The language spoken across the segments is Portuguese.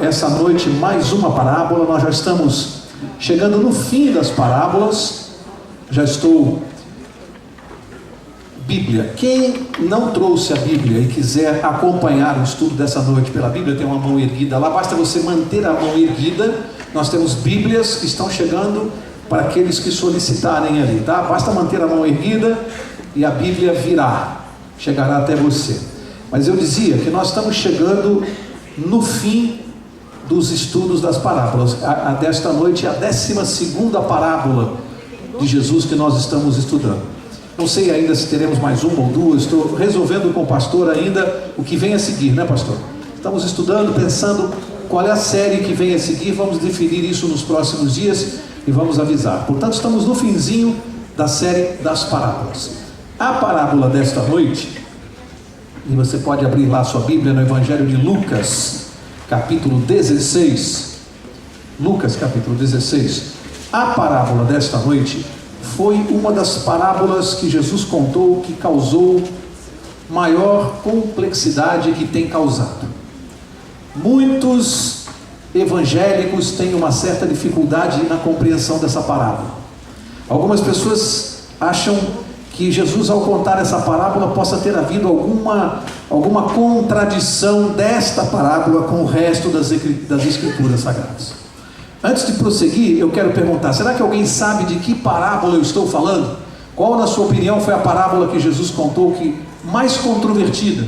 essa noite mais uma parábola. Nós já estamos chegando no fim das parábolas. Já estou... Bíblia. Quem não trouxe a Bíblia e quiser acompanhar o estudo dessa noite pela Bíblia, tem uma mão erguida lá, basta você manter a mão erguida. Nós temos Bíblias que estão chegando para aqueles que solicitarem ali, tá? Basta manter a mão erguida e a Bíblia virá, chegará até você. Mas eu dizia que nós estamos chegando no fim dos estudos das parábolas. Desta noite é a 12ª parábola de Jesus que nós estamos estudando. Não sei ainda se teremos mais uma ou duas. Estou resolvendo com o pastor ainda o que vem a seguir, né, pastor? Estamos estudando, pensando qual é a série que vem a seguir. Vamos definir isso nos próximos dias e vamos avisar. Portanto, estamos no finzinho da série das parábolas. A parábola desta noite, e você pode abrir lá sua Bíblia no Evangelho de Lucas, capítulo 16. Lucas, capítulo 16. A parábola desta noite foi uma das parábolas que Jesus contou que causou maior complexidade que tem causado. Muitos evangélicos têm uma certa dificuldade na compreensão dessa parábola. Algumas pessoas acham que Jesus, ao contar essa parábola, possa ter havido alguma contradição desta parábola com o resto das Escrituras Sagradas. Antes de prosseguir, eu quero perguntar, será que alguém sabe de que parábola eu estou falando? Qual, na sua opinião, foi a parábola que Jesus contou que mais controvertida,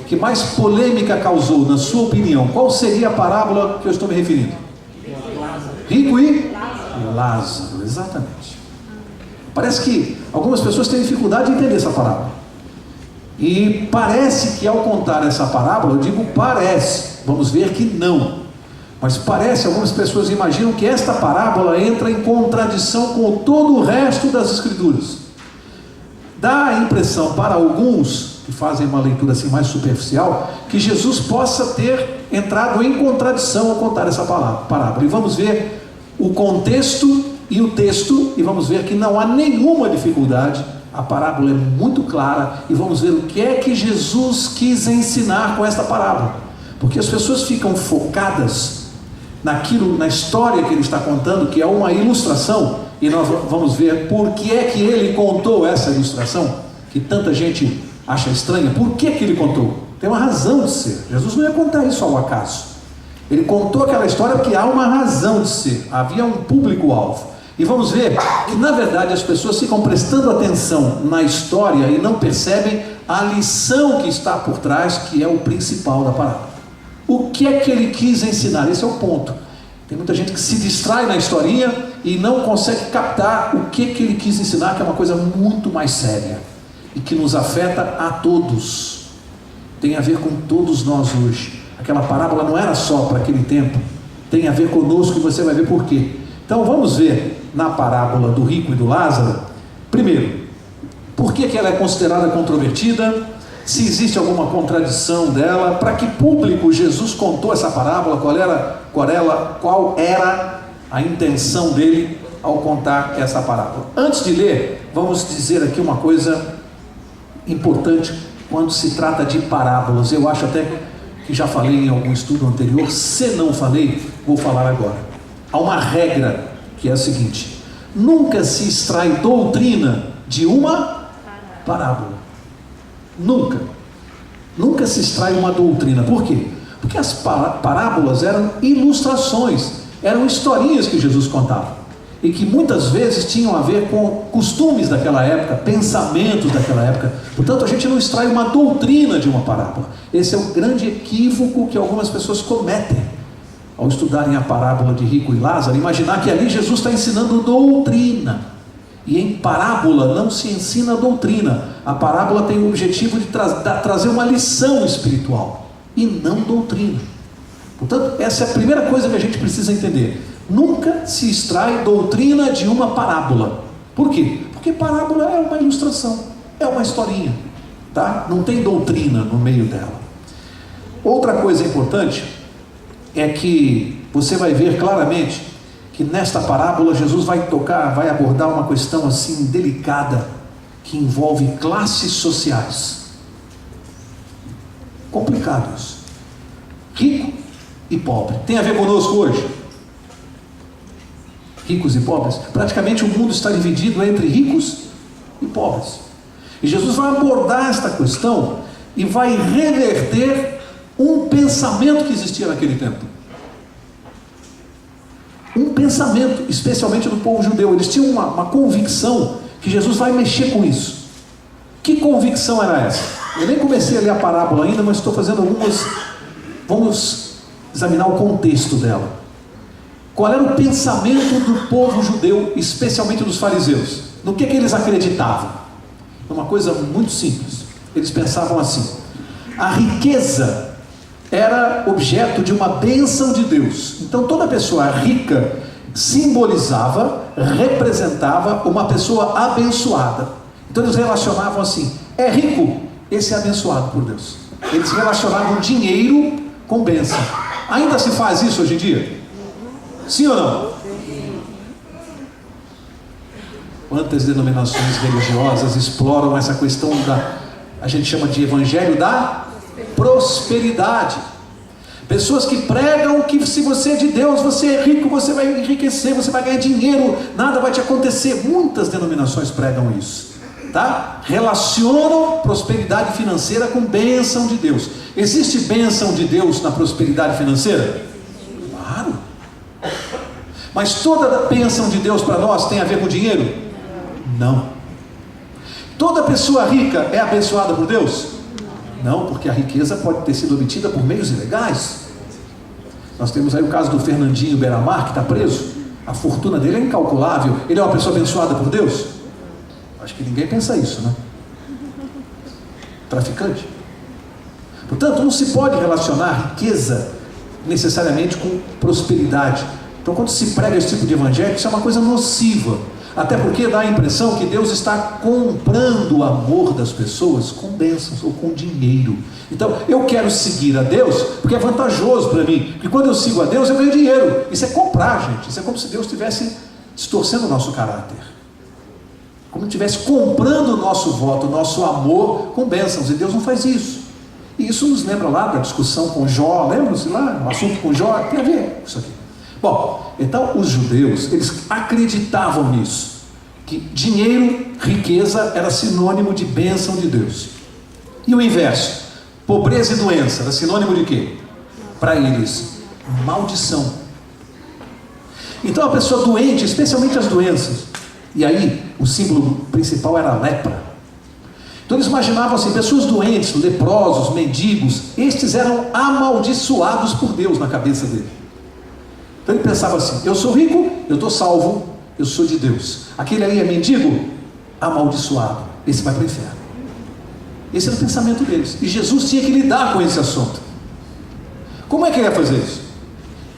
que mais polêmica causou, na sua opinião? Qual seria a parábola que eu estou me referindo? Rico e Lázaro, exatamente. Parece que algumas pessoas têm dificuldade de entender essa parábola. E parece que ao contar essa parábola, eu digo parece, vamos ver que não. Mas parece, algumas pessoas imaginam que esta parábola entra em contradição com todo o resto das Escrituras. Dá a impressão para alguns, que fazem uma leitura assim mais superficial, que Jesus possa ter entrado em contradição ao contar essa parábola. E vamos ver o contexto e o texto, e vamos ver que não há nenhuma dificuldade. A parábola é muito clara, e vamos ver o que é que Jesus quis ensinar com esta parábola. Porque as pessoas ficam focadas naquilo, na história que ele está contando, que é uma ilustração, e nós vamos ver por que é que ele contou essa ilustração, que tanta gente acha estranha. Por que ele contou? Tem uma razão de ser. Jesus não ia contar isso ao acaso. Ele contou aquela história porque há uma razão de ser, havia um público-alvo. E vamos ver que, na verdade, as pessoas ficam prestando atenção na história e não percebem a lição que está por trás, que é o principal da parábola. O que é que ele quis ensinar? Esse é o ponto. Tem muita gente que se distrai na historinha e não consegue captar o que ele quis ensinar, que é uma coisa muito mais séria e que nos afeta a todos. Tem a ver com todos nós hoje. Aquela parábola não era só para aquele tempo, tem a ver conosco, e você vai ver por quê. Então vamos ver na parábola do rico e do Lázaro, primeiro, por que ela é considerada controvertida, se existe alguma contradição dela, para que público Jesus contou essa parábola, qual era a intenção dele ao contar essa parábola. Antes de ler, vamos dizer aqui uma coisa importante quando se trata de parábolas. Eu acho até que já falei em algum estudo anterior, se não falei, vou falar agora. Há uma regra que é a seguinte: nunca se extrai doutrina de uma parábola. Nunca se extrai uma doutrina. Por quê? Porque as parábolas eram ilustrações, eram historinhas que Jesus contava, e que muitas vezes tinham a ver com costumes daquela época, pensamentos daquela época. Portanto, a gente não extrai uma doutrina de uma parábola. Esse é o grande equívoco que algumas pessoas cometem ao estudarem a parábola de rico e Lázaro, imaginar que ali Jesus está ensinando doutrina. E em parábola não se ensina doutrina. A parábola tem o objetivo de trazer uma lição espiritual e não doutrina. Portanto, essa é a primeira coisa que a gente precisa entender. Nunca se extrai doutrina de uma parábola. Por quê? Porque parábola é uma ilustração, é uma historinha, tá? Não tem doutrina no meio dela. Outra coisa importante é que você vai ver claramente que nesta parábola Jesus vai abordar uma questão assim delicada, que envolve classes sociais. Complicado isso. Rico e pobre. Tem a ver conosco hoje? Ricos e pobres? Praticamente o mundo está dividido entre ricos e pobres. E Jesus vai abordar esta questão e vai reverter um pensamento que existia naquele tempo. Um pensamento, especialmente do povo judeu. Eles tinham uma convicção que Jesus vai mexer com isso. Que convicção era essa? Eu nem comecei a ler a parábola ainda, mas estou fazendo algumas... Vamos examinar o contexto dela. Qual era o pensamento do povo judeu, especialmente dos fariseus? No que eles acreditavam? Uma coisa muito simples. Eles pensavam assim: a riqueza era objeto de uma bênção de Deus. Então toda pessoa rica simbolizava, representava uma pessoa abençoada. Então eles relacionavam assim: é rico, esse é abençoado por Deus. Eles relacionavam dinheiro com bênção. Ainda se faz isso hoje em dia? Sim ou não? Quantas denominações religiosas exploram essa questão a gente chama de evangelho da prosperidade. Pessoas que pregam que se você é de Deus, você é rico, você vai enriquecer, você vai ganhar dinheiro, nada vai te acontecer. Muitas denominações pregam isso, tá? Relacionam prosperidade financeira com bênção de Deus. Existe bênção de Deus na prosperidade financeira? Claro. Mas toda a bênção de Deus para nós tem a ver com dinheiro? Não. Toda pessoa rica é abençoada por Deus? Não, porque a riqueza pode ter sido obtida por meios ilegais. Nós temos aí o caso do Fernandinho Beiramar, que está preso. A fortuna dele é incalculável. Ele é uma pessoa abençoada por Deus? Acho que ninguém pensa isso, né? Traficante. Portanto, não se pode relacionar riqueza necessariamente com prosperidade. Então, quando se prega esse tipo de evangelho, isso é uma coisa nociva. Até porque dá a impressão que Deus está comprando o amor das pessoas com bênçãos ou com dinheiro. Então, eu quero seguir a Deus porque é vantajoso para mim. Porque quando eu sigo a Deus, eu ganho dinheiro. Isso é comprar, gente. Isso é como se Deus estivesse distorcendo o nosso caráter. Como se estivesse comprando o nosso voto, o nosso amor com bênçãos. E Deus não faz isso. E isso nos lembra lá da discussão com Jó. Lembra-se lá? O assunto com Jó tem a ver com isso aqui. Bom, então os judeus, eles acreditavam nisso, que dinheiro, riqueza era sinônimo de bênção de Deus. E o inverso, pobreza e doença, era sinônimo de quê? Para eles, maldição. Então a pessoa doente, especialmente as doenças, e aí o símbolo principal era a lepra. Então eles imaginavam assim, pessoas doentes, leprosos, mendigos, estes eram amaldiçoados por Deus na cabeça dele. Então ele pensava assim: eu sou rico, eu estou salvo, eu sou de Deus. Aquele ali é mendigo, amaldiçoado, esse vai para o inferno. Esse era o pensamento deles. E Jesus tinha que lidar com esse assunto. Como é que ele ia fazer isso?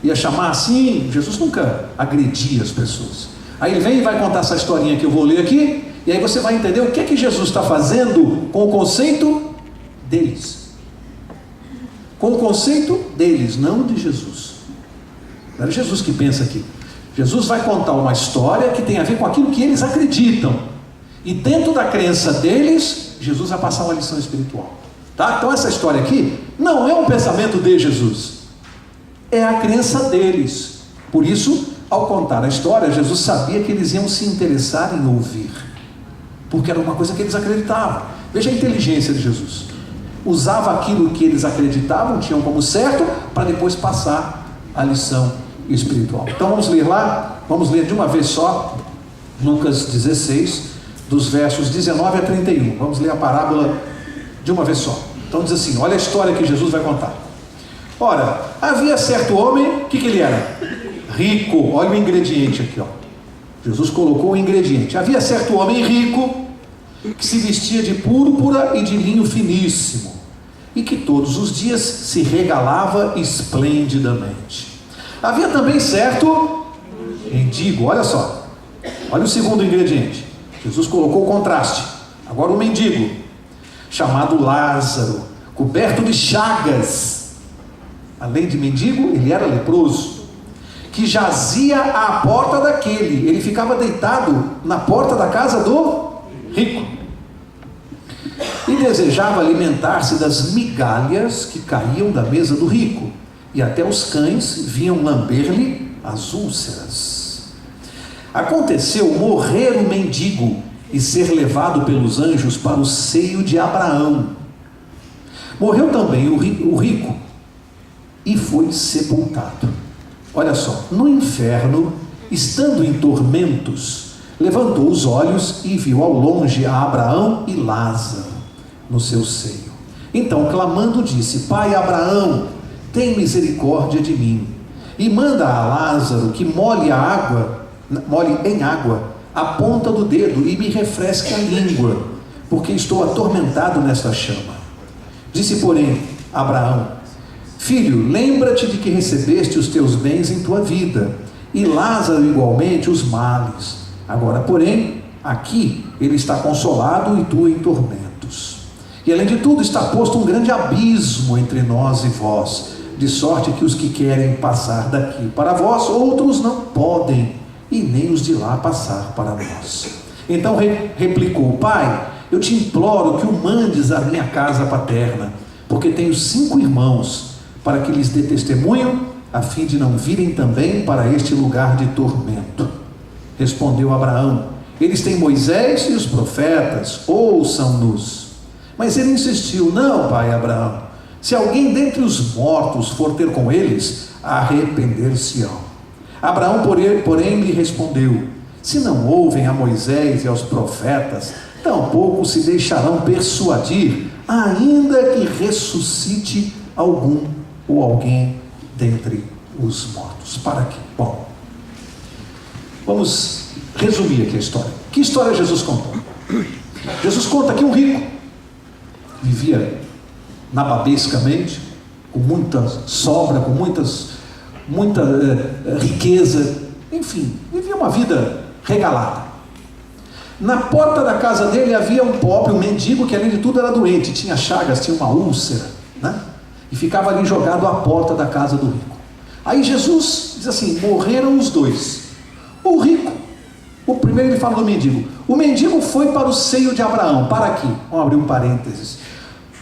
Ia chamar assim? Jesus nunca agredia as pessoas. Aí ele vem e vai contar essa historinha que eu vou ler aqui, e aí você vai entender o que é que Jesus está fazendo com o conceito deles. Com o conceito deles, não de Jesus. Não é Jesus que pensa aqui. Jesus vai contar uma história que tem a ver com aquilo que eles acreditam. E dentro da crença deles, Jesus vai passar uma lição espiritual. Tá? Então essa história aqui não é um pensamento de Jesus. É a crença deles. Por isso, ao contar a história, Jesus sabia que eles iam se interessar em ouvir. Porque era uma coisa que eles acreditavam. Veja a inteligência de Jesus. Usava aquilo que eles acreditavam, tinham como certo, para depois passar a lição espiritual. Então vamos ler lá, vamos ler de uma vez só, Lucas 16, dos versos 19 a 31. Vamos ler a parábola de uma vez só. Então diz assim, olha a história que Jesus vai contar. Ora, havia certo homem, o que ele era? Rico. Olha o ingrediente aqui, ó. Jesus colocou o ingrediente. Havia certo homem rico, que se vestia de púrpura e de linho finíssimo, e que todos os dias se regalava esplendidamente. Havia também certo mendigo, olha só, olha o segundo ingrediente. Jesus colocou o contraste. Agora o mendigo, chamado Lázaro, coberto de chagas. Além de mendigo, ele era leproso, que jazia à porta daquele. Ele ficava deitado na porta da casa do rico e desejava alimentar-se das migalhas que caíam da mesa do rico. e até os cães vinham lamber-lhe as úlceras. Aconteceu morrer o mendigo e ser levado pelos anjos para o seio de Abraão. Morreu também o rico e foi sepultado. Olha só, no inferno, estando em tormentos, levantou os olhos e viu ao longe a Abraão e Lázaro no seu seio. Então, clamando, disse: Pai Abraão, tem misericórdia de mim, e manda a Lázaro que molhe em água a ponta do dedo e me refresque a língua, porque estou atormentado nesta chama. Disse, porém, Abraão: Filho, lembra-te de que recebeste os teus bens em tua vida, e Lázaro igualmente os males. Agora, porém, aqui ele está consolado e tu em tormentos. E além de tudo está posto um grande abismo entre nós e vós, de sorte que os que querem passar daqui para vós, outros não podem, e nem os de lá passar para nós. Então replicou: Pai, eu te imploro que o mandes à minha casa paterna, porque tenho 5 irmãos, para que lhes dê testemunho, a fim de não virem também para este lugar de tormento. Respondeu Abraão: Eles têm Moisés e os profetas, ouçam-nos. Mas ele insistiu: Não, pai Abraão, se alguém dentre os mortos for ter com eles, arrepender-se-ão. Abraão, porém, lhe respondeu: Se não ouvem a Moisés e aos profetas, tampouco se deixarão persuadir, ainda que ressuscite algum ou alguém dentre os mortos. Para quê? Bom, vamos resumir aqui a história. Que história Jesus contou? Jesus conta que um rico vivia nababescamente, com muita sobra, com muita riqueza, enfim, vivia uma vida regalada. Na porta da casa dele havia um pobre, um mendigo, que além de tudo era doente, tinha chagas, tinha uma úlcera, né? E ficava ali jogado à porta da casa do rico. Aí Jesus diz assim: morreram os dois. O rico, o primeiro ele fala do mendigo. O mendigo foi para o seio de Abraão. Para aqui, vamos abrir um parênteses.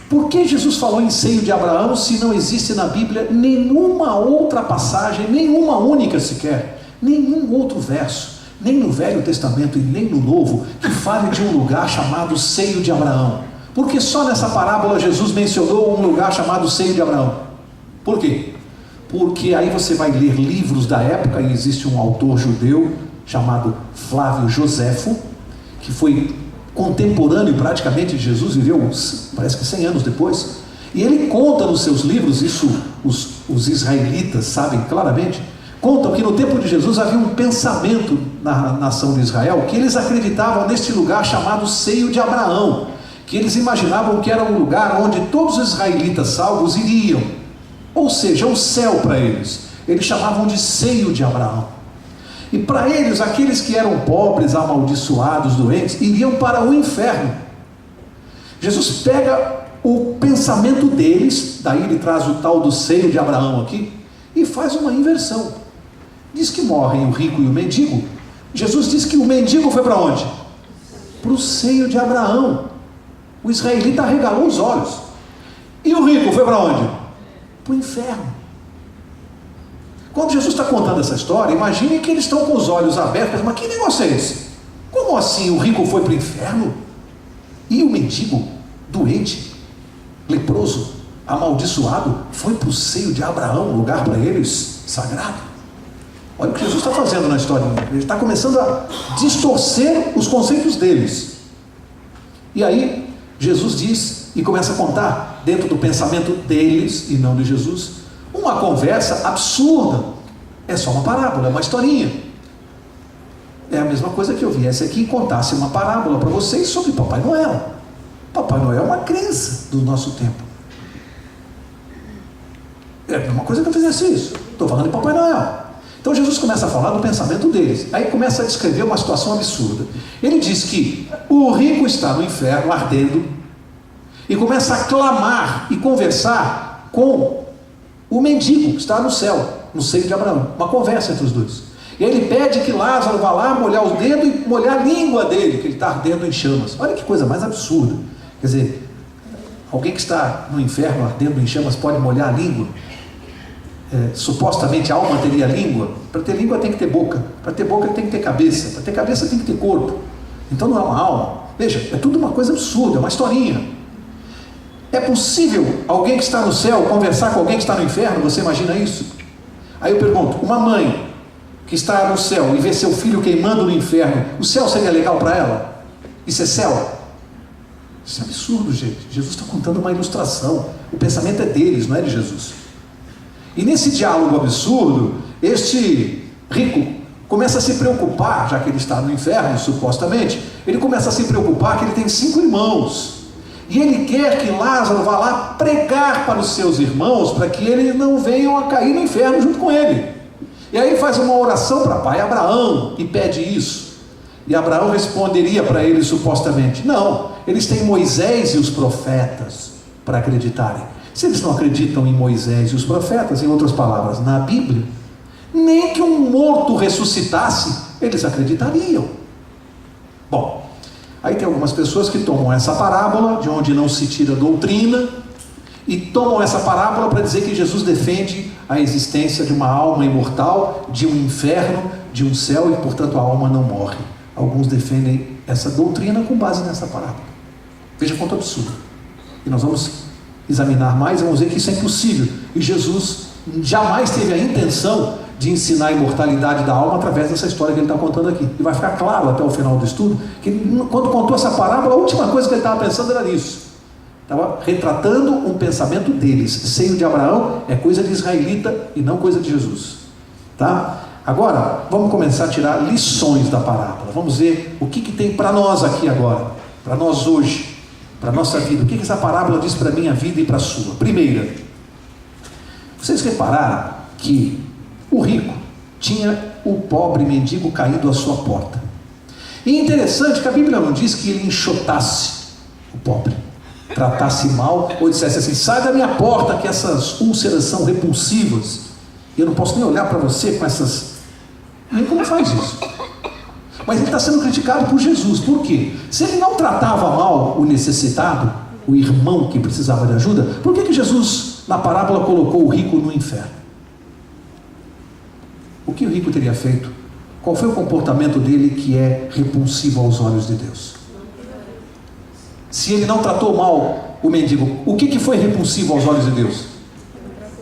Por que Jesus falou em seio de Abraão se não existe na Bíblia nenhuma outra passagem, nenhuma única sequer, nenhum outro verso, nem no Velho Testamento e nem no Novo, que fale de um lugar chamado seio de Abraão? Porque só nessa parábola Jesus mencionou um lugar chamado seio de Abraão. Por quê? Porque aí você vai ler livros da época, e existe um autor judeu chamado Flávio Joséfo, que foi contemporâneo praticamente de Jesus, viveu parece que 100 anos depois, e ele conta nos seus livros, isso os israelitas sabem claramente, contam que no tempo de Jesus havia um pensamento na nação de Israel, que eles acreditavam neste lugar chamado seio de Abraão, que eles imaginavam que era um lugar onde todos os israelitas salvos iriam, ou seja, o céu para eles. Eles chamavam de seio de Abraão. E para eles, aqueles que eram pobres, amaldiçoados, doentes, iriam para o inferno. Jesus pega o pensamento deles, daí ele traz o tal do seio de Abraão aqui, e faz uma inversão. Diz que morrem o rico e o mendigo. Jesus diz que o mendigo foi para onde? Para o seio de Abraão. O israelita arregalou os olhos. E o rico foi para onde? Para o inferno. Quando Jesus está contando essa história, imagine que eles estão com os olhos abertos, mas que negócio é esse? Como assim o rico foi para o inferno? E o mendigo, doente, leproso, amaldiçoado, foi para o seio de Abraão, lugar para eles sagrado? Olha o que Jesus está fazendo na história. Ele está começando a distorcer os conceitos deles. E aí Jesus diz e começa a contar, dentro do pensamento deles e não de Jesus, uma conversa absurda. É só uma parábola, é uma historinha. É a mesma coisa que eu viesse aqui e contasse uma parábola para vocês sobre Papai Noel. Papai Noel é uma crença do nosso tempo. É uma coisa que eu fizesse isso. Estou falando de Papai Noel. Então Jesus começa a falar do pensamento deles. Aí começa a descrever uma situação absurda. Ele diz que o rico está no inferno ardendo e começa a clamar e conversar com o mendigo que está no céu, no seio de Abraão. Uma conversa entre os dois. E ele pede que Lázaro vá lá molhar o dedo e molhar a língua dele, que ele está ardendo em chamas. Olha que coisa mais absurda. Quer dizer, alguém que está no inferno ardendo em chamas pode molhar a língua? supostamente a alma teria língua. Para ter língua tem que ter boca, para ter boca tem que ter cabeça, para ter cabeça tem que ter corpo. Então não é uma alma. Veja, é tudo uma coisa absurda, é uma historinha. É possível alguém que está no céu conversar com alguém que está no inferno? Você imagina isso? Aí eu pergunto, uma mãe que está no céu e vê seu filho queimando no inferno, o céu seria legal para ela? Isso é céu? Isso é absurdo, gente. Jesus está contando uma ilustração. O pensamento é deles, não é de Jesus. E nesse diálogo absurdo, este rico começa a se preocupar, já que ele está no inferno, supostamente, ele começa a se preocupar que ele tem 5 irmãos. E ele quer que Lázaro vá lá pregar para os seus irmãos, para que eles não venham a cair no inferno junto com ele. E aí ele faz uma oração para pai Abraão e pede isso. E Abraão responderia para ele supostamente: não, eles têm Moisés e os profetas para acreditarem. Se eles não acreditam em Moisés e os profetas, em outras palavras, na Bíblia, nem que um morto ressuscitasse, eles acreditariam. Bom, aí tem algumas pessoas que tomam essa parábola, de onde não se tira doutrina, e tomam essa parábola para dizer que Jesus defende a existência de uma alma imortal, de um inferno, de um céu, e portanto a alma não morre. Alguns defendem essa doutrina com base nessa parábola. Veja quanto absurdo. E nós vamos examinar mais e vamos ver que isso é impossível. E Jesus jamais teve a intenção de ensinar a imortalidade da alma através dessa história que ele está contando aqui. E vai ficar claro até o final do estudo que quando contou essa parábola, a última coisa que ele estava pensando era nisso. Estava retratando um pensamento deles. Seio de Abraão é coisa de israelita e não coisa de Jesus. Tá? Agora, vamos começar a tirar lições da parábola. Vamos ver o que tem para nós aqui agora, para nós hoje, para a nossa vida. O que essa parábola diz para a minha vida e para a sua? Primeira, vocês repararam que o rico tinha o pobre mendigo caído à sua porta. E é interessante que a Bíblia não diz que ele enxotasse o pobre, tratasse mal, ou dissesse assim: sai da minha porta que essas úlceras são repulsivas, e eu não posso nem olhar para você com essas... Nem como faz isso. Mas ele está sendo criticado por Jesus. Por quê? Se ele não tratava mal o necessitado, o irmão que precisava de ajuda, por que Jesus na parábola colocou o rico no inferno? O que o rico teria feito? Qual foi o comportamento dele que é repulsivo aos olhos de Deus? Se ele não tratou mal o mendigo, o que foi repulsivo aos olhos de Deus?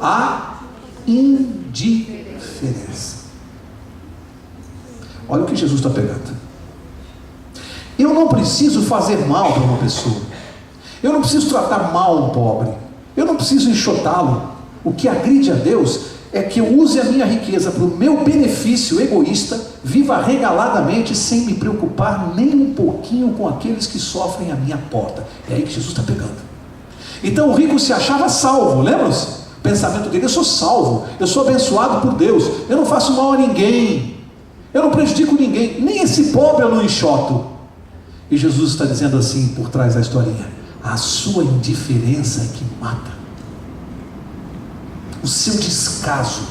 A indiferença. Olha o que Jesus está pegando. Eu não preciso fazer mal para uma pessoa. Eu não preciso tratar mal um pobre. Eu não preciso enxotá-lo. O que agride a Deus é que eu use a minha riqueza para o meu benefício egoísta, viva regaladamente, sem me preocupar nem um pouquinho com aqueles que sofrem à minha porta. É aí que Jesus está pegando. Então o rico se achava salvo, lembra-se? O pensamento dele: eu sou salvo, eu sou abençoado por Deus, eu não faço mal a ninguém, eu não prejudico ninguém, nem esse pobre eu não enxoto. E Jesus está dizendo assim, por trás da historinha: a sua indiferença é que mata. O seu descaso,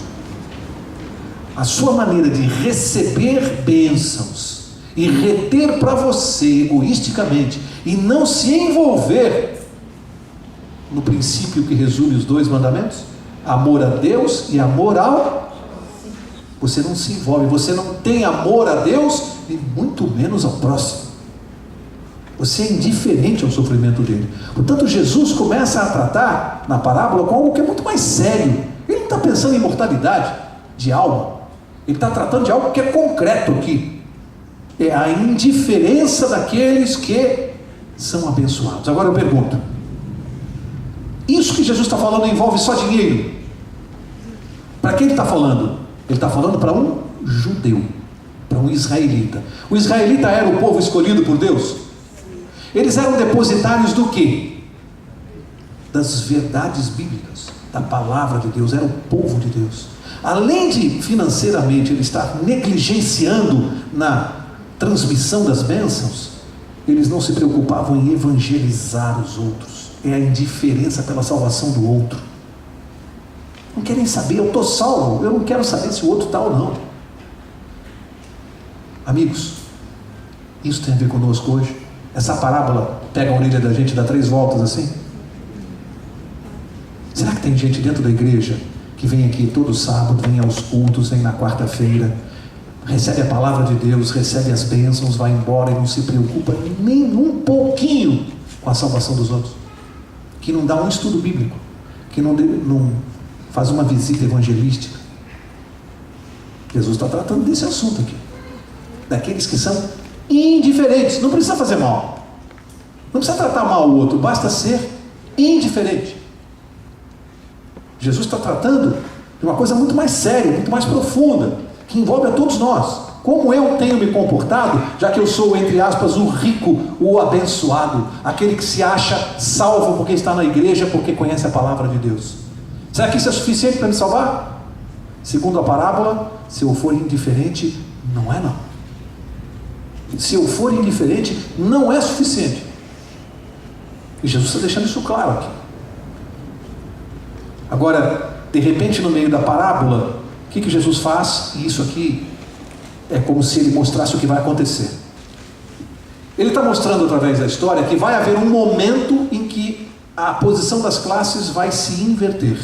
a sua maneira de receber bênçãos e reter para você egoisticamente e não se envolver no princípio que resume os 2 mandamentos, amor a Deus e amor ao... Você não se envolve, você não tem amor a Deus e muito menos ao próximo. Você é indiferente ao sofrimento dele. Portanto, Jesus começa a tratar na parábola com algo que é muito mais sério. Ele não está pensando em imortalidade de alma. Ele está tratando de algo que é concreto aqui. É a indiferença daqueles que são abençoados. Agora eu pergunto: isso que Jesus está falando envolve só dinheiro? Para quem ele está falando? Ele está falando para um judeu, para um israelita. O israelita era o povo escolhido por Deus. Eles eram depositários do quê? Das verdades bíblicas, da palavra de Deus. Era o povo de Deus. Além de financeiramente ele estar negligenciando na transmissão das bênçãos, eles não se preocupavam em evangelizar os outros. É a indiferença pela salvação do outro. Não querem saber: eu estou salvo, eu não quero saber se o outro está ou não. Amigos, isso tem a ver conosco hoje? Essa parábola pega a orelha da gente e dá 3 voltas assim? Será que tem gente dentro da igreja que vem aqui todo sábado, vem aos cultos, vem na quarta-feira, recebe a palavra de Deus, recebe as bênçãos, vai embora e não se preocupa nem um pouquinho com a salvação dos outros, que não dá um estudo bíblico, que não faz uma visita evangelística. Jesus está tratando desse assunto aqui, daqueles que são indiferentes. Não precisa fazer mal, não precisa tratar mal o outro, basta ser indiferente. Jesus está tratando de uma coisa muito mais séria, muito mais profunda, que envolve a todos nós. Como eu tenho me comportado, já que eu sou, entre aspas, o rico, o abençoado, aquele que se acha salvo porque está na igreja, porque conhece a palavra de Deus. Será que isso é suficiente para me salvar? Segundo a parábola, se eu for indiferente, não é não. Se eu for indiferente, não é suficiente. E Jesus está deixando isso claro aqui. Agora, de repente, no meio da parábola, o que Jesus faz? E isso aqui é como se ele mostrasse o que vai acontecer. Ele está mostrando através da história que vai haver um momento em que a posição das classes vai se inverter.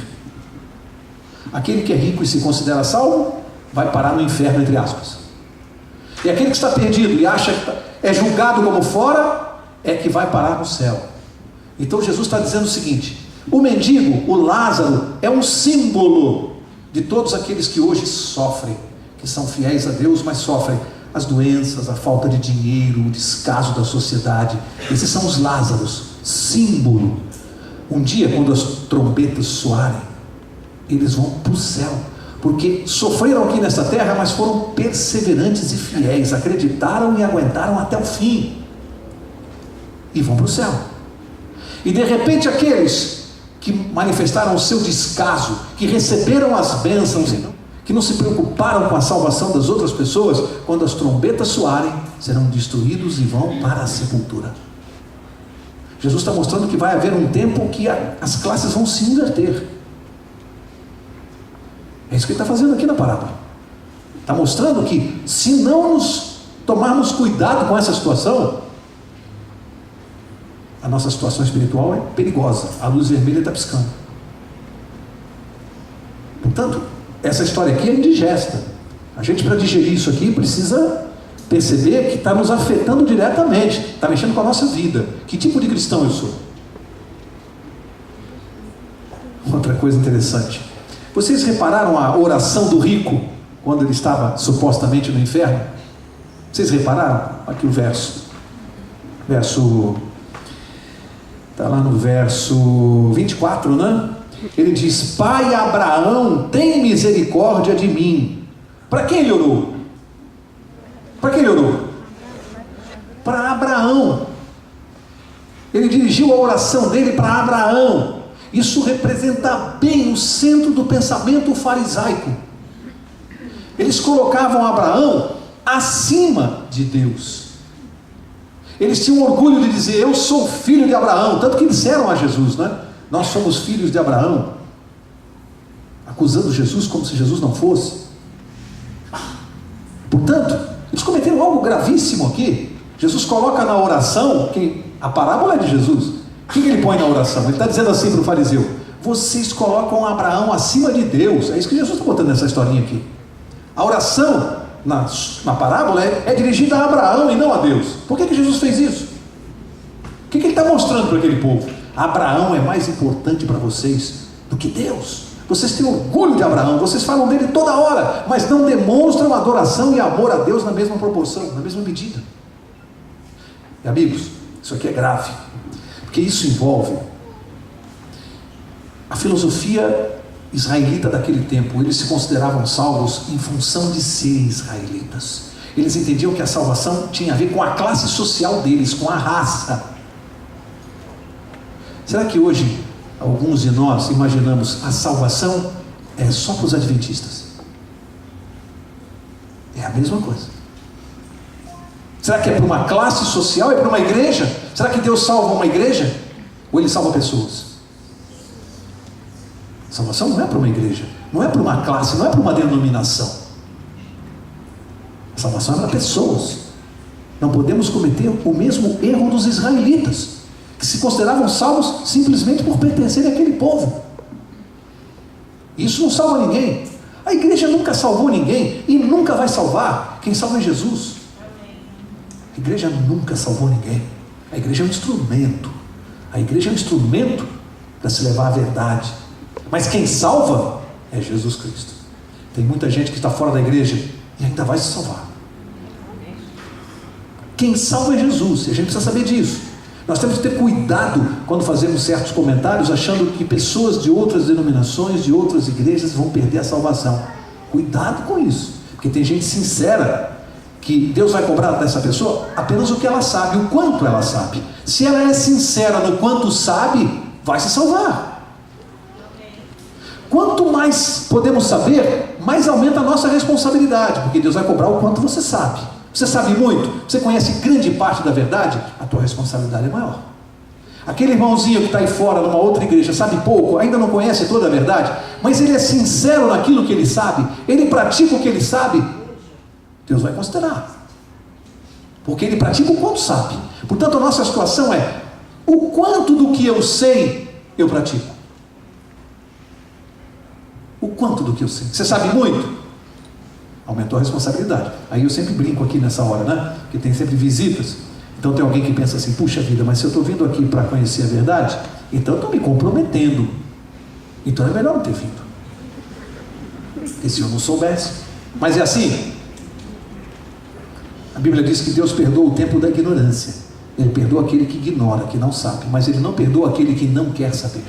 Aquele que é rico e se considera salvo, vai parar no inferno, entre aspas. E aquele que está perdido e acha que é julgado como fora, é que vai parar no céu. Então Jesus está dizendo o seguinte: o mendigo, o Lázaro, é um símbolo de todos aqueles que hoje sofrem, que são fiéis a Deus, mas sofrem as doenças, a falta de dinheiro, o descaso da sociedade. Esses são os Lázaros, símbolo. Um dia, quando as trombetas soarem, eles vão para o céu, porque sofreram aqui nessa terra, mas foram perseverantes e fiéis, acreditaram e aguentaram até o fim, e vão para o céu. E de repente aqueles que manifestaram o seu descaso, que receberam as bênçãos, que não se preocuparam com a salvação das outras pessoas, quando as trombetas soarem, serão destruídos e vão para a sepultura. Jesus está mostrando que vai haver um tempo que as classes vão se inverter. É isso que ele está fazendo aqui na parábola. Está mostrando que, se não nos tomarmos cuidado com essa situação, a nossa situação espiritual é perigosa. A luz vermelha está piscando. Portanto, essa história aqui é indigesta. A gente, para digerir isso aqui, precisa perceber que está nos afetando diretamente, está mexendo com a nossa vida. Que tipo de cristão eu sou? Outra coisa interessante: vocês repararam a oração do rico quando ele estava supostamente no inferno? Vocês repararam? Aqui o verso está lá no verso 24, né? Ele diz: Pai Abraão, tem misericórdia de mim. Para quem ele orou? Para quem ele orou? Para Abraão. Ele dirigiu a oração dele para Abraão. Isso representa bem o centro do pensamento farisaico. Eles colocavam Abraão acima de Deus. Eles tinham orgulho de dizer: eu sou filho de Abraão. Tanto que disseram a Jesus, né? Nós somos filhos de Abraão, acusando Jesus como se Jesus não fosse. Portanto, eles cometeram algo gravíssimo aqui. Jesus coloca na oração, que a parábola é de Jesus. O que ele põe na oração? Ele está dizendo assim para o fariseu: vocês colocam Abraão acima de Deus. É isso que Jesus está contando nessa historinha aqui. A oração na parábola é dirigida a Abraão e não a Deus. Por que Jesus fez isso? O que ele está mostrando para aquele povo? Abraão é mais importante para vocês do que Deus. Vocês têm orgulho de Abraão, vocês falam dele toda hora, mas não demonstram adoração e amor a Deus na mesma proporção, na mesma medida. E amigos, isso aqui é grave, porque isso envolve a filosofia israelita daquele tempo. Eles se consideravam salvos em função de serem israelitas. Eles entendiam que a salvação tinha a ver com a classe social deles, com a raça. Será que hoje alguns de nós imaginamos a salvação é só para os adventistas? É a mesma coisa. Será que é para uma classe social? É para uma igreja? Será que Deus salva uma igreja? Ou Ele salva pessoas? Salvação não é para uma igreja, não é para uma classe, não é para uma denominação. A salvação é para pessoas. Não podemos cometer o mesmo erro dos israelitas, que se consideravam salvos simplesmente por pertencerem àquele povo. Isso não salva ninguém. A igreja nunca salvou ninguém e nunca vai salvar. Quem salva é Jesus. A igreja nunca salvou ninguém. A igreja é um instrumento. A igreja é um instrumento para se levar à verdade. Mas quem salva é Jesus Cristo. Tem muita gente que está fora da igreja e ainda vai se salvar. Quem salva é Jesus, e a gente precisa saber disso. Nós temos que ter cuidado quando fazemos certos comentários, achando que pessoas de outras denominações, de outras igrejas vão perder a salvação. Cuidado com isso, porque tem gente sincera, que Deus vai cobrar dessa pessoa apenas o que ela sabe, o quanto ela sabe. Se ela é sincera no quanto sabe, vai se salvar. Quanto mais podemos saber, mais aumenta a nossa responsabilidade, porque Deus vai cobrar o quanto você sabe. Você sabe muito, você conhece grande parte da verdade, a tua responsabilidade é maior. Aquele irmãozinho que está aí fora, numa outra igreja, sabe pouco, ainda não conhece toda a verdade, mas ele é sincero naquilo que ele sabe, ele pratica o que ele sabe, Deus vai considerar, porque ele pratica o quanto sabe. Portanto, a nossa situação é, o quanto do que eu sei, eu pratico. O quanto do que eu sei. Você sabe muito? Aumentou a responsabilidade. Aí eu sempre brinco aqui nessa hora, né? Porque tem sempre visitas. Então tem alguém que pensa assim, puxa vida, mas se eu estou vindo aqui para conhecer a verdade, então eu estou me comprometendo. Então é melhor não ter vindo. E se eu não soubesse? Mas é assim. A Bíblia diz que Deus perdoa o tempo da ignorância. Ele perdoa aquele que ignora, que não sabe. Mas Ele não perdoa aquele que não quer saber.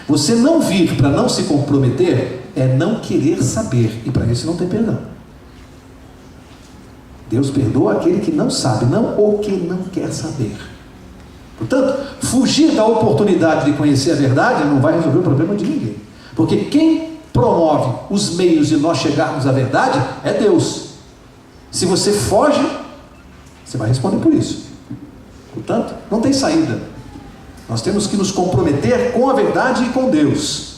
Você não vir para não se comprometer é não querer saber, e para isso não tem perdão. Deus perdoa aquele que não sabe, não o que não quer saber. Portanto, fugir da oportunidade de conhecer a verdade não vai resolver o problema de ninguém, porque quem promove os meios de nós chegarmos à verdade é Deus. Se você foge, você vai responder por isso. Portanto, não tem saída. Nós temos que nos comprometer com a verdade e com Deus.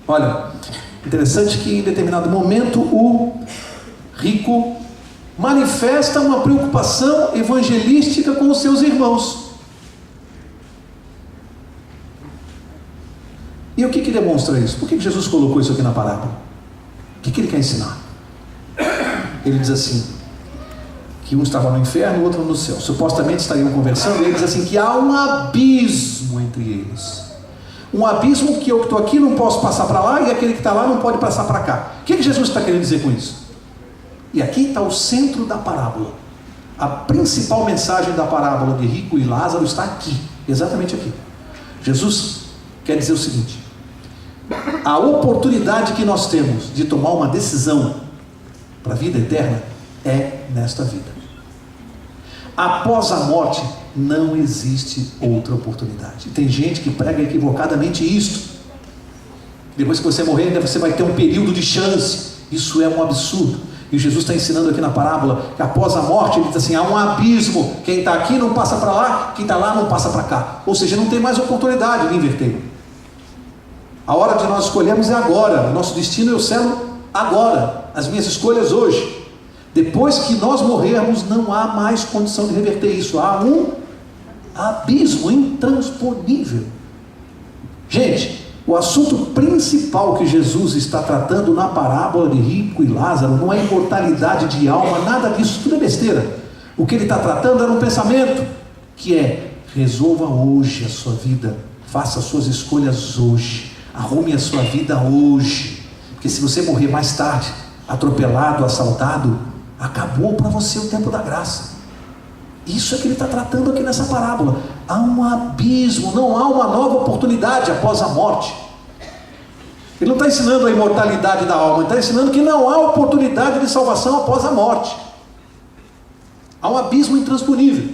Olha, interessante que em determinado momento o rico manifesta uma preocupação evangelística com os seus irmãos. E o que demonstra isso? Por que Jesus colocou isso aqui na parábola? O que ele quer ensinar? Ele diz assim, que um estava no inferno, o outro no céu. Supostamente estariam conversando, e ele diz assim, que há um abismo entre eles. Um abismo que eu que estou aqui não posso passar para lá, e aquele que está lá não pode passar para cá. O que Jesus está querendo dizer com isso? E aqui está o centro da parábola. A principal mensagem da parábola de rico e Lázaro está aqui, exatamente aqui. Jesus quer dizer o seguinte: a oportunidade que nós temos de tomar uma decisão para a vida eterna é nesta vida. Após a morte não existe outra oportunidade. Tem gente que prega equivocadamente isto. Depois que você morrer, ainda você vai ter um período de chance. Isso é um absurdo. E Jesus está ensinando aqui na parábola que após a morte, ele diz assim, há um abismo. Quem está aqui não passa para lá, quem está lá não passa para cá. Ou seja, não tem mais oportunidade de inverter. A hora de nós escolhermos é agora. O nosso destino eu selo agora. As minhas escolhas hoje. Depois que nós morrermos, não há mais condição de reverter isso. Há um abismo intransponível. Gente, o assunto principal que Jesus está tratando na parábola de rico e Lázaro não é imortalidade de alma, nada disso, tudo é besteira. O que ele está tratando era um pensamento, que é, resolva hoje a sua vida, faça as suas escolhas hoje, arrume a sua vida hoje, porque se você morrer mais tarde, atropelado, assaltado, acabou para você o tempo da graça. Isso é que ele está tratando aqui nessa parábola. Há um abismo, não há uma nova oportunidade após a morte. Ele não está ensinando a imortalidade da alma, ele está ensinando que não há oportunidade de salvação após a morte. Há um abismo intransponível.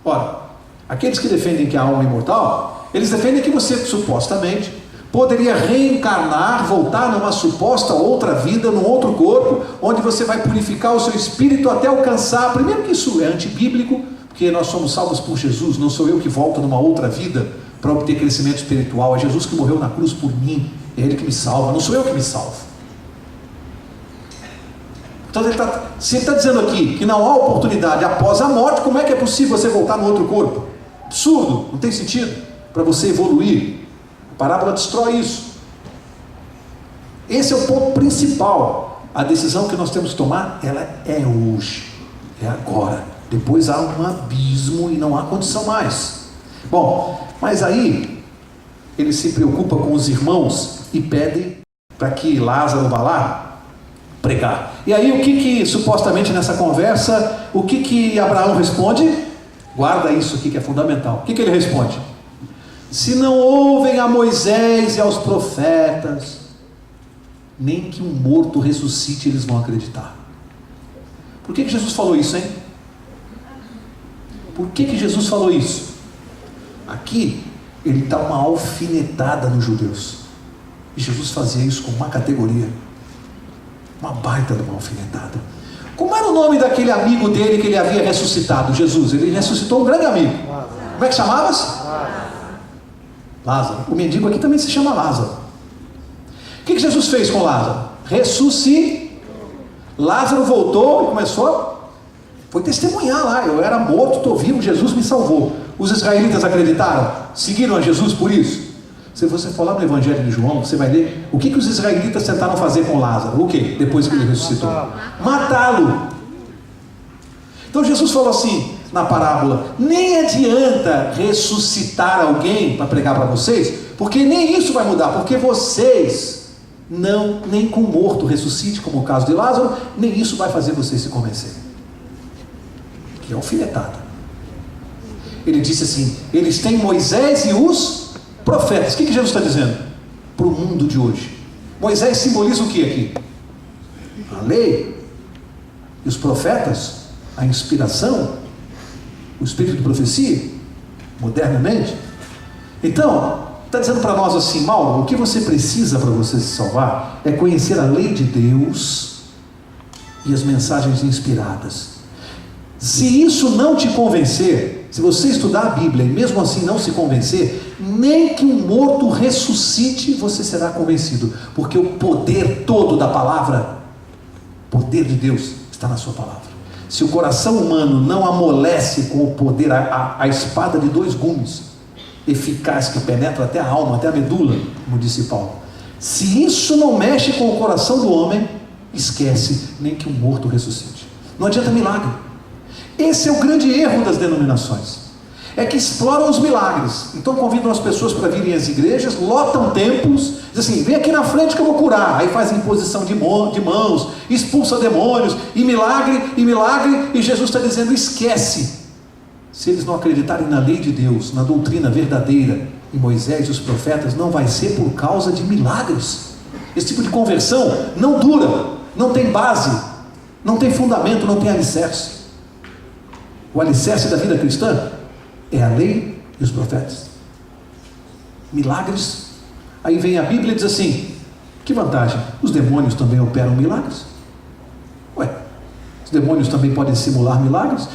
Ora, aqueles que defendem que a alma é imortal, eles defendem que você supostamente poderia reencarnar, voltar numa suposta outra vida, num outro corpo, onde você vai purificar o seu espírito até alcançar. Primeiro que isso é antibíblico, porque nós somos salvos por Jesus, não sou eu que volto numa outra vida para obter crescimento espiritual, é Jesus que morreu na cruz por mim, é Ele que me salva, não sou eu que me salvo. Então se ele está dizendo aqui que não há oportunidade após a morte, como é que é possível você voltar no outro corpo? Absurdo, não tem sentido para você evoluir. A parábola destrói isso. Esse é o ponto principal. A decisão que nós temos que tomar, ela é hoje, é agora. Depois há um abismo e não há condição mais. Bom, mas aí ele se preocupa com os irmãos e pede para que Lázaro vá lá pregar. E aí o que supostamente nessa conversa, o que Abraão responde? Guarda isso aqui que é fundamental. O que ele responde? Se não ouvem a Moisés e aos profetas, nem que um morto ressuscite eles vão acreditar. Por que Jesus falou isso, hein? Por que Jesus falou isso? Aqui ele dá uma alfinetada nos judeus. E Jesus fazia isso com uma categoria, uma baita de uma alfinetada. Como era o nome daquele amigo dele que ele havia ressuscitado? Jesus, ele ressuscitou um grande amigo. Como é que chamava-se? Lázaro. O mendigo aqui também se chama Lázaro. O que Jesus fez com Lázaro? Ressuscitou. Lázaro voltou e começou, foi testemunhar lá: eu era morto, estou vivo, Jesus me salvou. Os israelitas acreditaram? Seguiram a Jesus por isso? Se você for lá no Evangelho de João, você vai ler o que os israelitas tentaram fazer com Lázaro. O que? Depois que ele ressuscitou? Matá-lo. Então Jesus falou assim na parábola: nem adianta ressuscitar alguém para pregar para vocês, porque nem isso vai mudar, porque vocês não, nem com morto ressuscite, como o caso de Lázaro, nem isso vai fazer vocês se convencerem. Que é alfinetada. Ele disse assim: eles têm Moisés e os profetas. O que Jesus está dizendo para o mundo de hoje? Moisés simboliza o que aqui? A lei. E os profetas, a inspiração, o espírito de profecia, modernamente. Então, está dizendo para nós assim: Mauro, o que você precisa para você se salvar é conhecer a lei de Deus e as mensagens inspiradas. Se isso não te convencer, se você estudar a Bíblia e mesmo assim não se convencer, nem que um morto ressuscite, você será convencido, porque o poder todo da palavra, o poder de Deus está na sua palavra. Se o coração humano não amolece com o poder, a espada de dois gumes, eficaz, que penetra até a alma, até a medula, como disse Paulo, se isso não mexe com o coração do homem, esquece, nem que um morto ressuscite. Não adianta milagre. Esse é o grande erro das denominações, é que exploram os milagres. Então convidam as pessoas para virem às igrejas, lotam templos, dizem assim: vem aqui na frente que eu vou curar. Aí faz imposição de mãos, expulsa demônios, e milagre, e Jesus está dizendo: esquece. Se eles não acreditarem na lei de Deus, na doutrina verdadeira, em Moisés e os profetas, não vai ser por causa de milagres. Esse tipo de conversão não dura, não tem base, não tem fundamento, não tem alicerce. O alicerce da vida cristã é a lei e os profetas. Milagres. Aí vem a Bíblia e diz assim: que vantagem? Os demônios também operam milagres. Ué, os demônios também podem simular milagres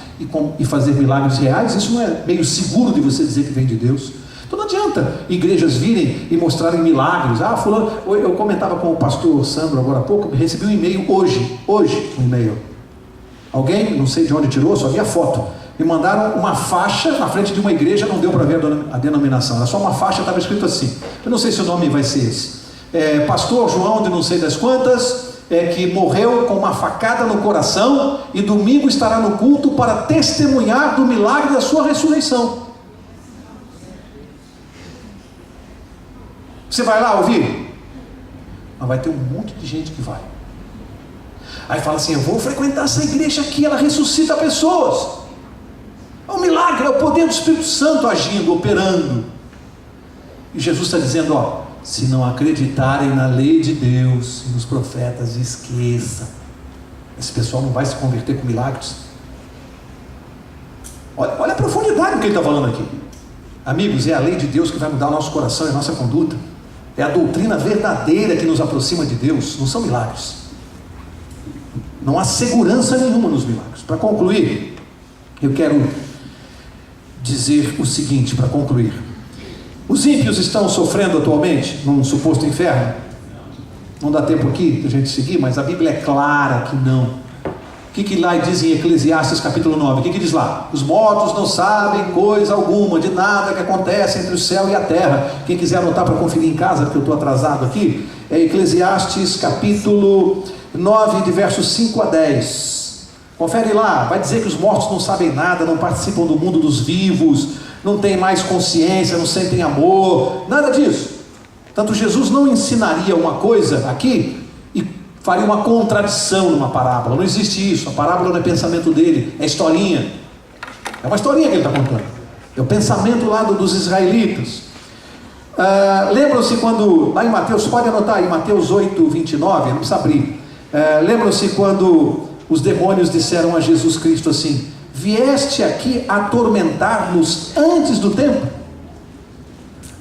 e fazer milagres reais. Isso não é meio seguro de você dizer que vem de Deus? Então não adianta igrejas virem e mostrarem milagres. Fulano, eu comentava com o pastor Sandro agora há pouco, recebi um e-mail hoje um e-mail. Alguém, não sei de onde tirou, só vi a foto. Me mandaram uma faixa na frente de uma igreja, não deu para ver a denominação, era só uma faixa, estava escrito assim. Eu não sei se o nome vai ser esse. Pastor João de não sei das quantas, que morreu com uma facada no coração e domingo estará no culto para testemunhar do milagre da sua ressurreição. Você vai lá ouvir? Mas vai ter um monte de gente que vai. Aí fala assim: eu vou frequentar essa igreja aqui, ela ressuscita pessoas. É um milagre, é o poder do Espírito Santo agindo, operando. E Jesus está dizendo: se não acreditarem na lei de Deus e nos profetas, esqueça. Esse pessoal não vai se converter com milagres. Olha a profundidade do que ele está falando aqui. Amigos, é a lei de Deus que vai mudar o nosso coração e a nossa conduta. É a doutrina verdadeira que nos aproxima de Deus, não são milagres. Não há segurança nenhuma nos milagres. Para concluir, eu quero dizer o seguinte, para concluir: os ímpios estão sofrendo atualmente num suposto inferno? Não dá tempo aqui de a gente seguir, mas a Bíblia é clara que não. O que lá diz em Eclesiastes capítulo 9? O que diz lá? Os mortos não sabem coisa alguma, de nada que acontece entre o céu e a terra. Quem quiser anotar para conferir em casa, porque eu estou atrasado aqui, é Eclesiastes capítulo 9, de versos 5 a 10. Confere lá, vai dizer que os mortos não sabem nada, não participam do mundo dos vivos, não têm mais consciência, não sentem amor, nada disso. Tanto Jesus não ensinaria uma coisa aqui e faria uma contradição numa parábola. Não existe isso. A parábola não é pensamento dele, é historinha. É uma historinha que ele está contando. É o pensamento lá dos israelitas. Lembram-se quando, lá em Mateus, pode anotar aí, Mateus 8, 29, não precisa abrir. Lembram-se quando os demônios disseram a Jesus Cristo assim: vieste aqui atormentar-nos antes do tempo?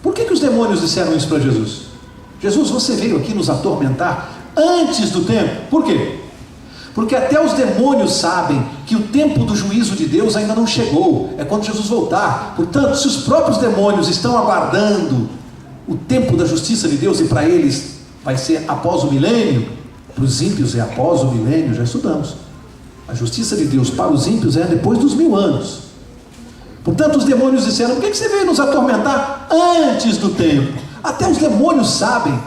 Por que os demônios disseram isso para Jesus? Jesus, você veio aqui nos atormentar antes do tempo. Por quê? Porque até os demônios sabem que o tempo do juízo de Deus ainda não chegou, é quando Jesus voltar. Portanto, se os próprios demônios estão aguardando o tempo da justiça de Deus, e para eles vai ser após o milênio, para os ímpios é após o milênio, já estudamos. A justiça de Deus para os ímpios é depois dos 1000 anos. Portanto, os demônios disseram: por que você veio nos atormentar antes do tempo? Até os demônios sabem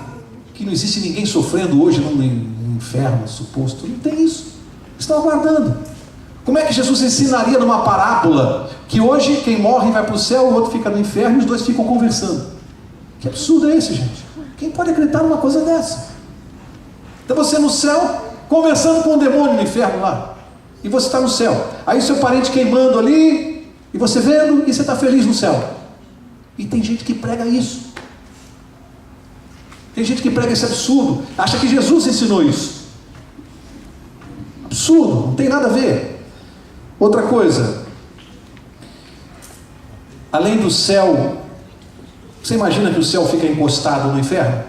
que não existe ninguém sofrendo hoje num inferno suposto. Não tem isso. Estão aguardando. Como é que Jesus ensinaria numa parábola que hoje quem morre vai para o céu, o outro fica no inferno e os dois ficam conversando? Que absurdo é esse, gente? Quem pode acreditar numa coisa dessa? Então você no céu, conversando com um demônio no inferno lá, e você está no céu, aí seu parente queimando ali, e você vendo, e você está feliz no céu. E tem gente que prega isso. Tem gente que prega esse absurdo, acha que Jesus ensinou isso. Absurdo, não tem nada a ver. Outra coisa, além do céu, você imagina que o céu fica encostado no inferno?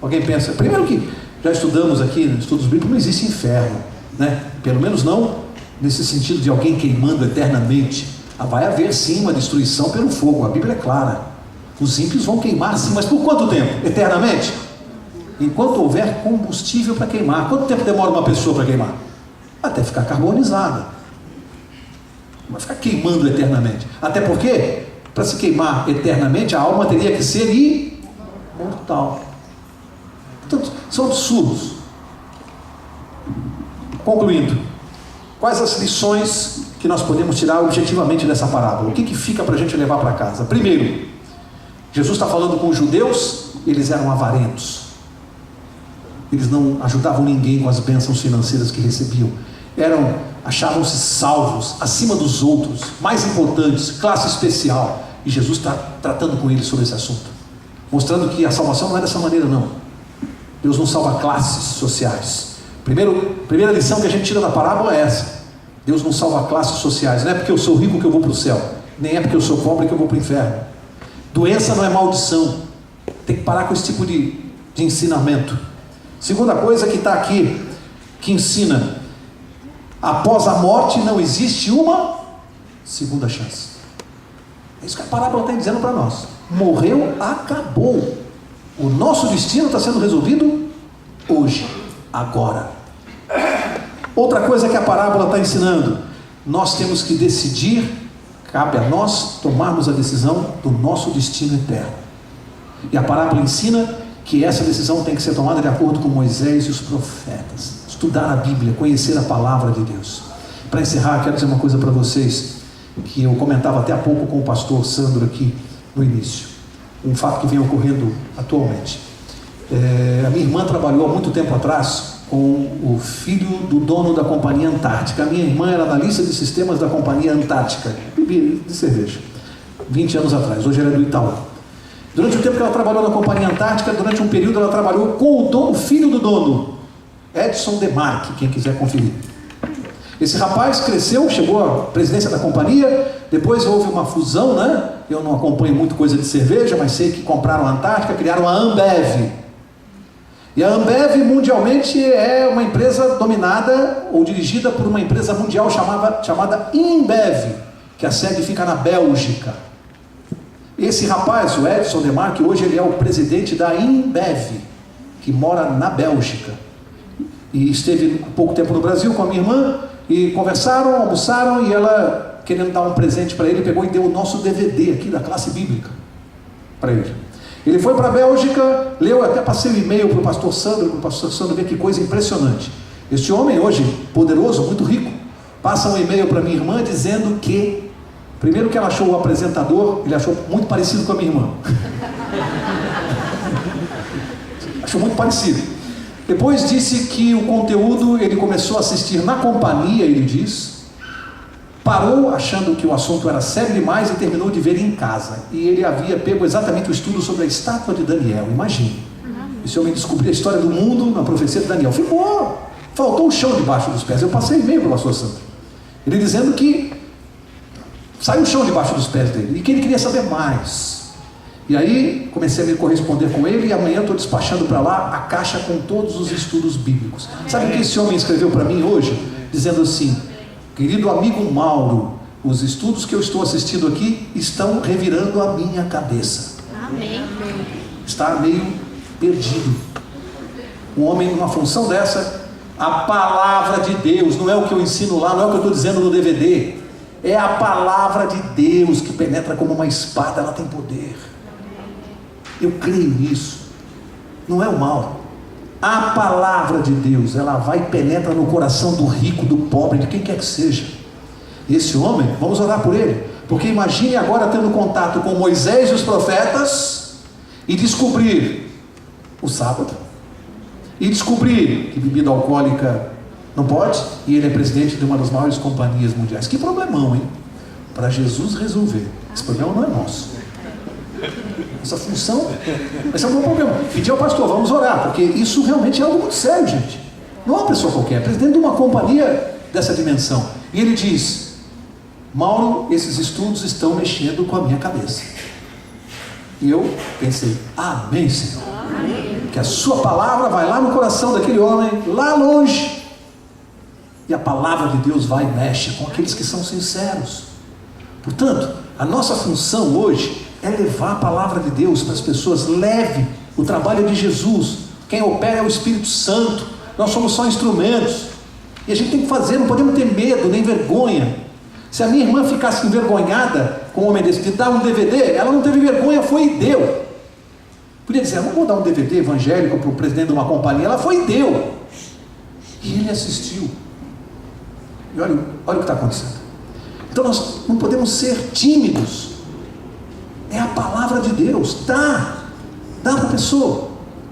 Alguém pensa? Primeiro que já estudamos aqui nos estudos bíblicos, não existe inferno, né? Pelo menos não nesse sentido de alguém queimando eternamente. Vai haver sim uma destruição pelo fogo, a Bíblia é clara. Os ímpios vão queimar sim, mas por quanto tempo? Eternamente? Enquanto houver combustível para queimar. Quanto tempo demora uma pessoa para queimar? Até ficar carbonizada. Não vai ficar queimando eternamente. Até porque, para se queimar eternamente, a alma teria que ser imortal. Portanto, são absurdos. Concluindo, quais as lições que nós podemos tirar objetivamente dessa parábola? O que fica para a gente levar para casa? Primeiro, Jesus está falando com os judeus, eles eram avarentos. Eles não ajudavam ninguém com as bênçãos financeiras que recebiam. Achavam-se salvos, acima dos outros, mais importantes, classe especial. E Jesus está tratando com eles sobre esse assunto, mostrando que a salvação não é dessa maneira não. Deus não salva classes sociais. Primeira lição que a gente tira da parábola é essa: Deus não salva classes sociais. Não é porque eu sou rico que eu vou para o céu, nem é porque eu sou pobre que eu vou para o inferno. Doença não é maldição. Tem que parar com esse tipo de ensinamento. Segunda coisa que está aqui, que ensina: após a morte não existe uma segunda chance. É isso que a parábola está dizendo para nós. Morreu, acabou. O nosso destino está sendo resolvido hoje, agora. Outra coisa que a parábola está ensinando: nós temos que decidir, cabe a nós tomarmos a decisão do nosso destino eterno. E a parábola ensina que essa decisão tem que ser tomada de acordo com Moisés e os profetas. Estudar a Bíblia, conhecer a palavra de Deus. Para encerrar, quero dizer uma coisa para vocês, que eu comentava até há pouco com o pastor Sandro aqui no início. Um fato que vem ocorrendo atualmente. A minha irmã trabalhou há muito tempo atrás com o filho do dono da Companhia Antártica. A minha irmã era analista de sistemas da Companhia Antártica, de cerveja, 20 anos atrás. Hoje ela é do Itaú. Durante o tempo que ela trabalhou na Companhia Antártica, durante um período ela trabalhou com o filho do dono, Edson Demarque, quem quiser conferir. Esse rapaz cresceu, chegou à presidência da companhia, depois houve uma fusão, né? Eu não acompanho muito coisa de cerveja, mas sei que compraram a Antártica, criaram a Ambev. E a Ambev mundialmente é uma empresa dominada ou dirigida por uma empresa mundial chamada InBev, que a sede fica na Bélgica. Esse rapaz, o Edson Demarque, hoje ele é o presidente da InBev, que mora na Bélgica. e esteve há pouco tempo no Brasil com a minha irmã, e conversaram, almoçaram, e ela, querendo dar um presente para ele, pegou e deu o nosso DVD aqui da classe bíblica para ele. Ele foi para a Bélgica, leu, até passei o e-mail para o pastor Sandro ver que coisa impressionante. Este homem hoje, poderoso, muito rico, passa um e-mail para minha irmã dizendo que, primeiro que ela achou o apresentador, ele achou muito parecido com a minha irmã. Achou muito parecido. Depois disse que o conteúdo ele começou a assistir na companhia, ele diz, parou achando que o assunto era sério demais e terminou de ver em casa. E ele havia pego exatamente o estudo sobre a estátua de Daniel, imagine. Esse homem descobriu a história do mundo na profecia de Daniel. Faltou o chão debaixo dos pés. Eu passei e-mail para o pastor Santo. Ele dizendo que saiu o chão debaixo dos pés dele e que ele queria saber mais. E aí comecei a me corresponder com ele, e amanhã estou despachando para lá a caixa com todos os estudos bíblicos. Sabe o que esse homem escreveu para mim hoje? Dizendo assim: querido amigo Mauro, os estudos que eu estou assistindo aqui estão revirando a minha cabeça. Amém. Está meio perdido. Um homem numa função dessa, a palavra de Deus, não é o que eu ensino lá, não é o que eu estou dizendo no DVD, é a palavra de Deus que penetra como uma espada, ela tem poder. Eu creio nisso. Não é o mal. A palavra de Deus, ela vai e penetra no coração do rico, do pobre, de quem quer que seja. E esse homem, vamos orar por ele, porque imagine agora tendo contato com Moisés e os profetas e descobrir o sábado, e descobrir que bebida alcoólica não pode, e ele é presidente de uma das maiores companhias mundiais. Que problemão, hein? Para Jesus resolver. Esse problema não é nosso. Essa função vai ser um bom problema. Pedir ao pastor, vamos orar, porque isso realmente é algo muito sério, gente. Não é uma pessoa qualquer, é presidente de uma companhia dessa dimensão. E ele diz: Mauro, esses estudos estão mexendo com a minha cabeça. E eu pensei: amém, Senhor. Que a sua palavra vai lá no coração daquele homem, lá longe, e a palavra de Deus vai e mexe com aqueles que são sinceros. Portanto, a nossa função hoje é levar a palavra de Deus para as pessoas. Leve o trabalho de Jesus. Quem opera é o Espírito Santo. Nós somos só instrumentos, e a gente tem que fazer, não podemos ter medo nem vergonha. Se a minha irmã ficasse envergonhada com um homem desse de dar um DVD, ela não teve vergonha, foi e deu. Podia dizer: não vou dar um DVD evangélico para o presidente de uma companhia. Ela foi e deu, e ele assistiu. E olha o que está acontecendo. Então nós não podemos ser tímidos. É a palavra de Deus. Dá para a pessoa.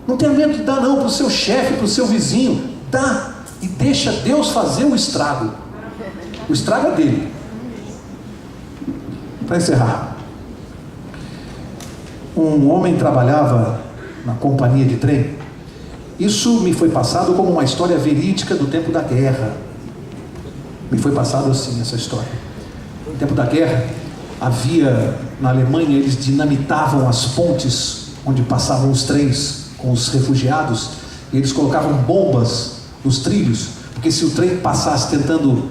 Não tenha medo de dar não para o seu chefe, para o seu vizinho. Dá e deixa Deus fazer o estrago. O estrago é dele. Para encerrar, um homem trabalhava na companhia de trem. Isso me foi passado como uma história verídica do tempo da guerra. Me foi passado assim essa história. No tempo da guerra, havia na Alemanha, eles dinamitavam as pontes onde passavam os trens com os refugiados, e eles colocavam bombas nos trilhos, porque se o trem passasse tentando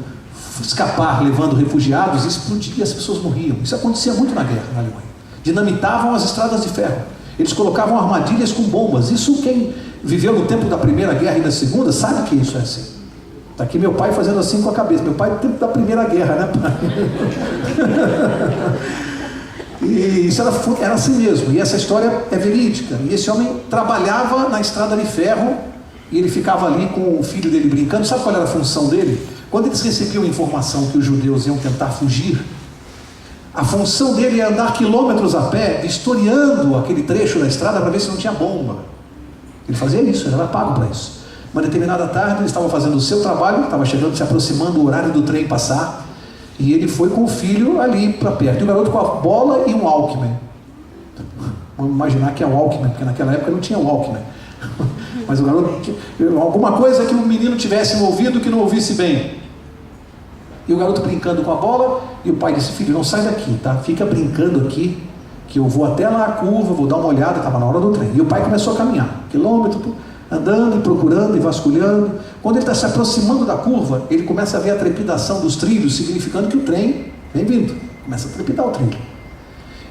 escapar, levando refugiados, explodia e as pessoas morriam. Isso acontecia muito na guerra na Alemanha. Dinamitavam as estradas de ferro, eles colocavam armadilhas com bombas. Isso quem viveu no tempo da Primeira Guerra e da Segunda sabe que isso é assim. Está aqui meu pai fazendo assim com a cabeça. Meu pai no tempo da Primeira Guerra, né, pai? E isso era assim mesmo. E essa história é verídica. E esse homem trabalhava na estrada de ferro, e ele ficava ali com o filho dele brincando. Sabe qual era a função dele? Quando eles recebiam informação que os judeus iam tentar fugir, a função dele é andar quilômetros a pé, vistoriando aquele trecho da estrada para ver se não tinha bomba. Ele fazia isso, ele era pago para isso. Uma determinada tarde, ele estava fazendo o seu trabalho, estava chegando, se aproximando do horário do trem passar, e ele foi com o filho ali para perto. E o garoto com a bola e um Walkman. Vamos imaginar que é o Walkman, porque naquela época não tinha Walkman. Mas o garoto, alguma coisa que o menino tivesse no ouvido que não ouvisse bem. E o garoto brincando com a bola, e o pai disse: filho, não sai daqui, tá? Fica brincando aqui, que eu vou até lá a curva, vou dar uma olhada. Estava na hora do trem. E o pai começou a caminhar, quilômetro, andando e procurando e vasculhando. Quando ele está se aproximando da curva, ele começa a ver a trepidação dos trilhos, significando que o trem vem vindo. Começa a trepidar o trilho.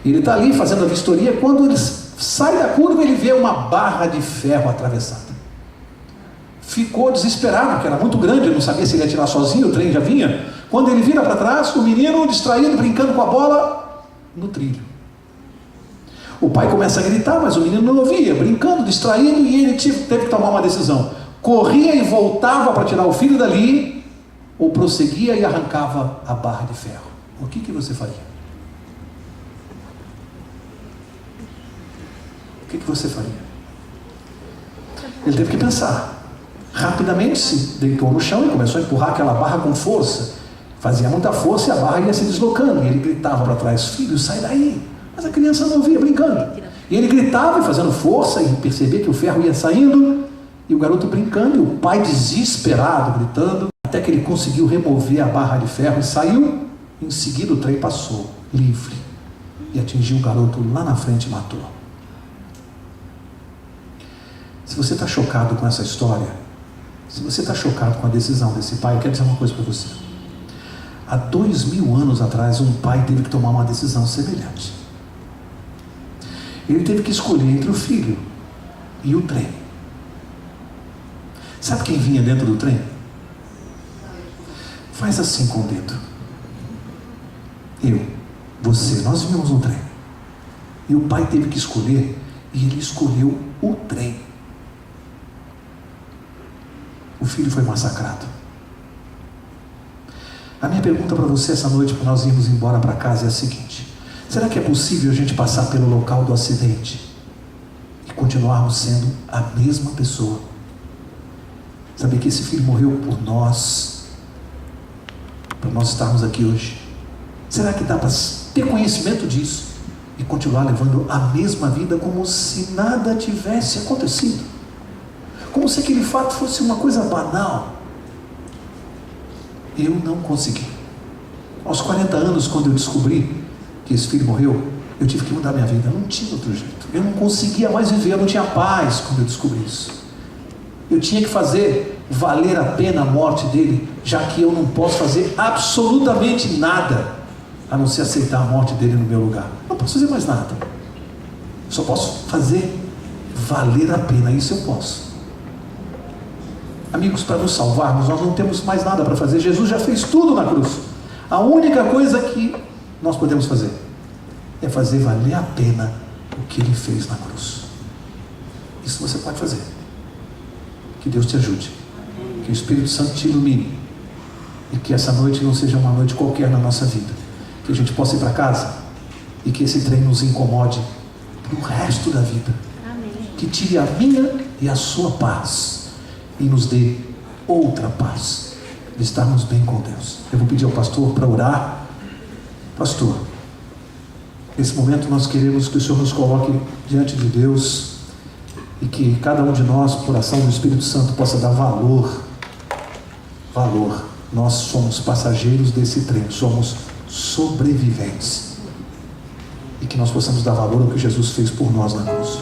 E ele está ali fazendo a vistoria. Quando ele sai da curva, ele vê uma barra de ferro atravessada. ficou desesperado, porque era muito grande, ele não sabia se ele ia tirar sozinho, o trem já vinha. Quando ele vira para trás, o menino distraído, brincando com a bola no trilho. O pai começa a gritar, mas o menino não ouvia, brincando, distraído, e ele teve que tomar uma decisão. Corria e voltava para tirar o filho dali, ou prosseguia e arrancava a barra de ferro. O que você faria? O que você faria? Ele teve que pensar. Rapidamente se deitou no chão e começou a empurrar aquela barra com força. Fazia muita força e a barra ia se deslocando. E ele gritava para trás: filho, sai daí. Mas a criança não ouvia, brincando. E ele gritava e fazendo força, e percebia que o ferro ia saindo. E o garoto brincando, e o pai desesperado, gritando, até que ele conseguiu remover a barra de ferro e saiu. Em seguida o trem passou, livre, e atingiu o garoto lá na frente e matou. Se você está chocado com essa história, se você está chocado com a decisão desse pai, eu quero dizer uma coisa para você. Há 2000 anos atrás, um pai teve que tomar uma decisão semelhante. Ele teve que escolher entre o filho e o trem. Sabe quem vinha dentro do trem? Faz assim com o dedo. Eu, você, nós vimos um trem. E o pai teve que escolher, e ele escolheu o trem. O filho foi massacrado. A minha pergunta para você essa noite, para nós irmos embora para casa, é a seguinte: será que é possível a gente passar pelo local do acidente e continuarmos sendo a mesma pessoa? Saber que esse filho morreu por nós, para nós estarmos aqui hoje. Será que dá para ter conhecimento disso e continuar levando a mesma vida como se nada tivesse acontecido? Como se aquele fato fosse uma coisa banal? Eu não consegui. Aos 40 anos, quando eu descobri que esse filho morreu, eu tive que mudar minha vida. Não tinha outro jeito. Eu não conseguia mais viver, eu não tinha paz quando eu descobri isso. Eu tinha que fazer valer a pena a morte dele, já que eu não posso fazer absolutamente nada, a não ser aceitar a morte dele no meu lugar. Não posso fazer mais nada. Só posso fazer valer a pena, isso eu posso. Amigos, para nos salvarmos, nós não temos mais nada para fazer. Jesus já fez tudo na cruz. A única coisa que nós podemos fazer é fazer valer a pena o que ele fez na cruz. Isso você pode fazer. Que Deus te ajude. Que o Espírito Santo te ilumine. E que essa noite não seja uma noite qualquer na nossa vida. Que a gente possa ir para casa e que esse trem nos incomode pro resto da vida. Amém. Que tire a minha e a sua paz e nos dê outra paz de estarmos bem com Deus. Eu vou pedir ao pastor para orar. Pastor, nesse momento nós queremos que o Senhor nos coloque diante de Deus e que cada um de nós, por ação do Espírito Santo, possa dar valor. Nós somos passageiros desse trem, somos sobreviventes, e que nós possamos dar valor ao que Jesus fez por nós na cruz.